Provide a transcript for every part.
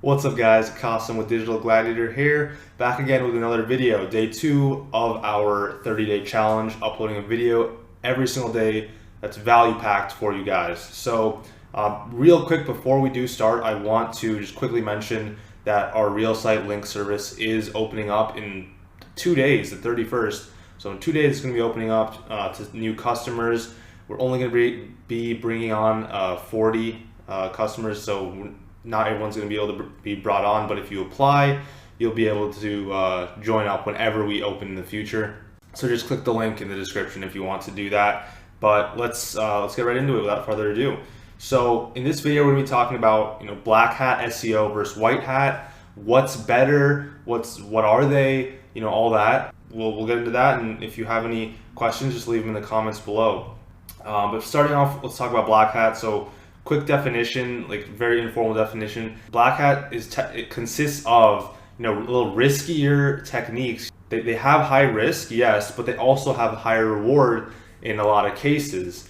What's up guys, Kasem with Digital Gladiator here, back again with another video, day 2 of our 30-day challenge, uploading a video every single day that's value packed for you guys. So real quick before we do start, I want to just quickly mention that our real site link service is opening up in 2 days, the 31st. So in 2 days it's going to be opening up to new customers. We're only going to be bringing on 40 customers, so not everyone's going to be able to be brought on, but if you apply, you'll be able to join up whenever we open in the future. So just click the link in the description if you want to do that. But let's get right into it without further ado. So in this video, we're going to be talking about Black Hat SEO versus White Hat. What's better? What are they? All that. We'll get into that. And if you have any questions, just leave them in the comments below. But starting off, let's talk about Black Hat. So quick definition, like very informal definition. Black Hat it consists of a little riskier techniques. They have high risk, yes, but they also have higher reward in a lot of cases.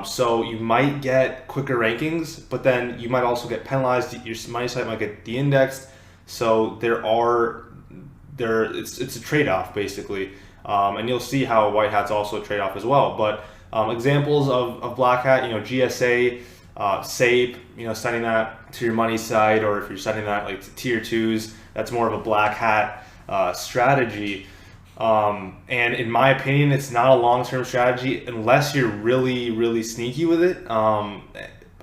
So you might get quicker rankings, but then you might also get penalized. Your money site might get de-indexed. So it's a trade-off basically, and you'll see how White Hat's also a trade-off as well. But examples of Black Hat, GSA. SAPE, sending that to your money site, or if you're sending that like to tier 2s, that's more of a Black Hat strategy. And in my opinion, it's not a long-term strategy unless you're really sneaky with it. I'm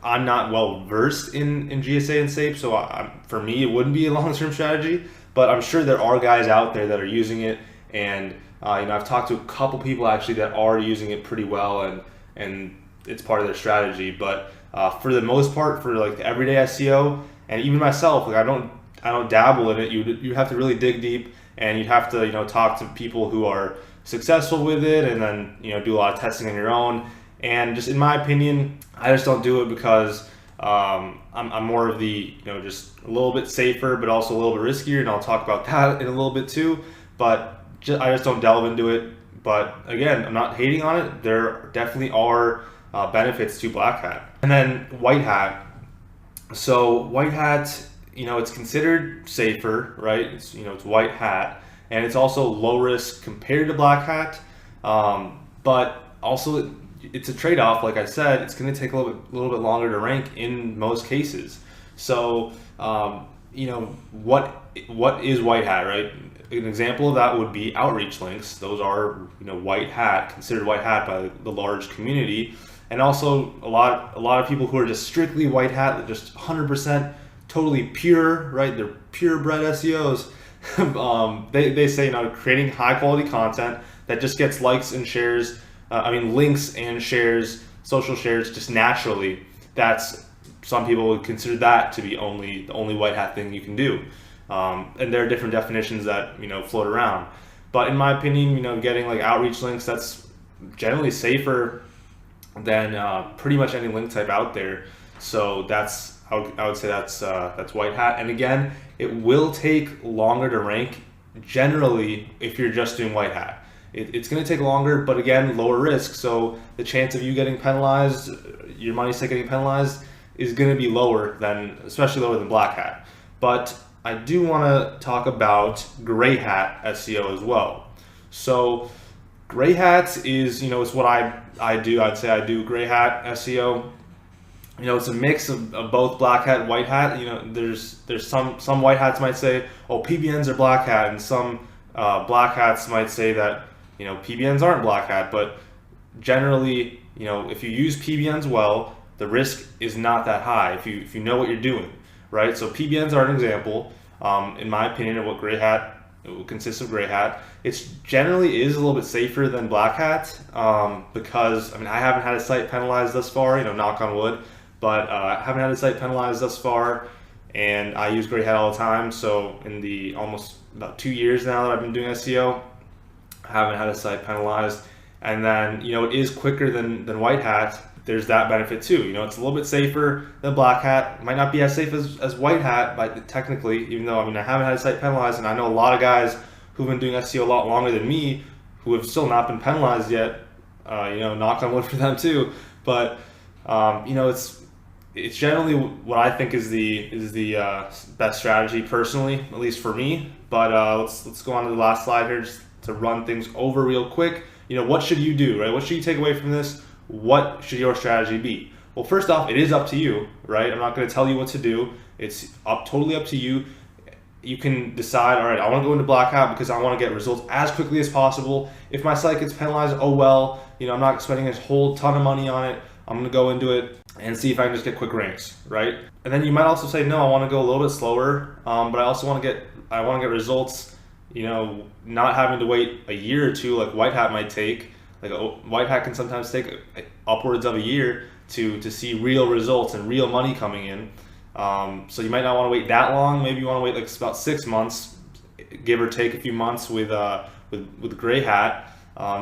not well versed in GSA and SAPE, so for me, it wouldn't be a long-term strategy. But I'm sure there are guys out there that are using it, and I've talked to a couple people actually that are using it pretty well, and it's part of their strategy. But for the most part, for like the everyday SEO, and even myself, like I don't dabble in it. You have to really dig deep, and you have to talk to people who are successful with it, and then do a lot of testing on your own. And just in my opinion, I just don't do it because I'm more of the just a little bit safer, but also a little bit riskier, and I'll talk about that in a little bit too. But I just don't delve into it. But again, I'm not hating on it. There definitely are benefits to Black Hat. And then White Hat. So White Hat, it's considered safer, right? It's White Hat, and it's also low risk compared to Black Hat. But also it's a trade-off. Like I said, it's going to take a little bit longer to rank in most cases. So what is White Hat, right? An example of that would be outreach links. Those are White Hat, considered White Hat by the large community. And also a lot of people who are just strictly White Hat, that just 100% totally pure, right? They're purebred SEOs. They say creating high quality content that just gets likes and shares. Links and shares, social shares, just naturally. Some people would consider that to be the only White Hat thing you can do. And there are different definitions that float around. But in my opinion, getting like outreach links, that's generally safer than pretty much any link type out there. So I would say that's White Hat. And again, it will take longer to rank generally if you're just doing White Hat. It's going to take longer, but again, lower risk. So the chance of you getting penalized, your money site getting penalized, is going to be especially lower than Black Hat. But I do want to talk about Gray Hat SEO as well. So Gray Hat is, it's what I do. I'd say I do Gray Hat SEO. It's a mix of both Black Hat and White Hat. There's some White Hats might say, oh, PBNs are Black Hat, and some Black Hats might say that PBNs aren't Black Hat. But generally, if you use PBNs well, the risk is not that high if you know what you're doing, right? So PBNs are an example, in my opinion, of what Gray Hat consists of. Gray Hat, it generally is a little bit safer than Black Hat, because I haven't had a site penalized thus far, knock on wood, but I haven't had a site penalized thus far, and I use Gray Hat all the time. So in the almost about 2 years now that I've been doing SEO, I haven't had a site penalized. And then it is quicker than White Hat. There's that benefit too. It's a little bit safer than Black Hat. It might not be as safe as White Hat, but technically, even though I haven't had a site penalized, and I know a lot of guys who've been doing SEO a lot longer than me who have still not been penalized yet. Knock on wood for them too. But it's generally what I think is the best strategy personally, at least for me. But let's go on to the last slide here just to run things over real quick. What should you do, right? What should you take away from this? What should your strategy be? Well, first off, it is up to you, right? I'm not going to tell you what to do. It's totally up to you. You can decide, all right, I want to go into Black Hat because I want to get results as quickly as possible. If my site gets penalized, oh well, I'm not spending a whole ton of money on it. I'm going to go into it and see if I can just get quick ranks, right? And then you might also say, no, I want to go a little bit slower, but I also want to get results, not having to wait a year or two like White Hat might take. Like White Hat can sometimes take upwards of a year to see real results and real money coming in. So you might not want to wait that long. Maybe you want to wait like about 6 months, give or take a few months with Gray Hat,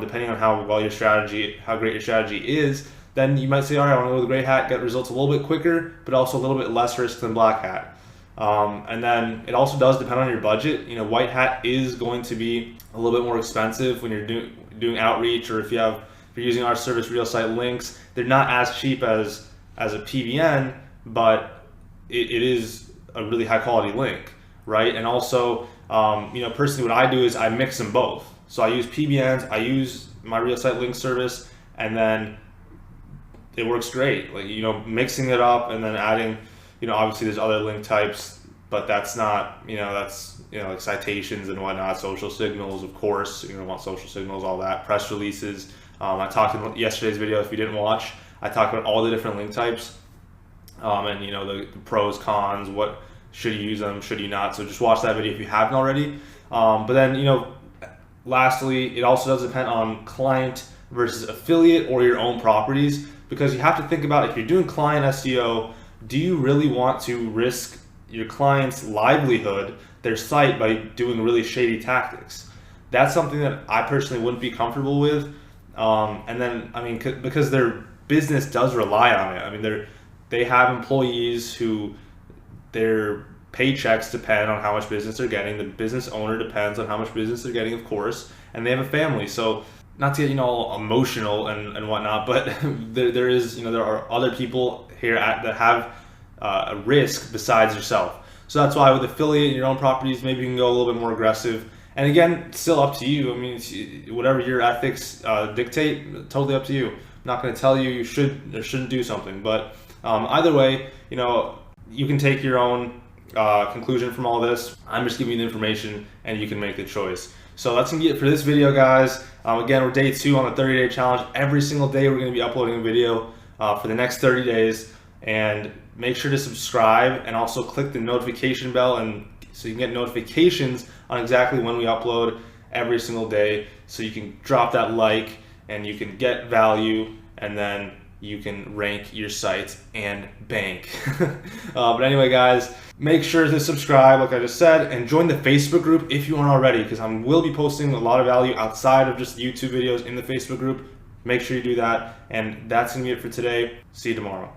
depending on how great your strategy is. Then you might say, all right, I want to go with Gray Hat, get results a little bit quicker, but also a little bit less risk than Black Hat. And then it also does depend on your budget. White Hat is going to be a little bit more expensive when you're doing outreach, or if you're using our service real site links. They're not as cheap as a PBN, but it is a really high quality link, right? And also, personally, what I do is I mix them both. So I use PBNs, I use my real site link service, and then it works great. Like, mixing it up and then adding, obviously there's other link types, but that's not, like citations and whatnot, social signals, of course, want social signals, all that, press releases. I talked in yesterday's video, if you didn't watch, I talked about all the different link types, and the pros, cons, what should you use them, should you not. So just watch that video if you haven't already. But then, lastly, it also does depend on client versus affiliate or your own properties, because you have to think about, if you're doing client SEO, do you really want to risk your client's livelihood, their site, by doing really shady tactics? That's something that I personally wouldn't be comfortable with. And then, because their business does rely on it. They have employees who their paychecks depend on how much business they're getting. The business owner depends on how much business they're getting, of course, and they have a family. So not to get all emotional and whatnot, but there are other people here that have a risk besides yourself. So that's why with affiliate and your own properties, maybe you can go a little bit more aggressive. And again, still up to you. Whatever your ethics dictate, totally up to you. I'm not going to tell you should or shouldn't do something, but either way, you can take your own conclusion from all this. I'm just giving you the information, and you can make the choice. So that's going to be it for this video, guys. Again, we're day 2 on the 30-day challenge. Every single day we're going to be uploading a video for the next 30 days. And make sure to subscribe and also click the notification bell, and so you can get notifications on exactly when we upload every single day. So you can drop that like and you can get value, and then you can rank your site and bank. But anyway, guys, make sure to subscribe, like I just said, and join the Facebook group if you aren't already, because I will be posting a lot of value outside of just YouTube videos in the Facebook group. Make sure you do that. And that's going to be it for today. See you tomorrow.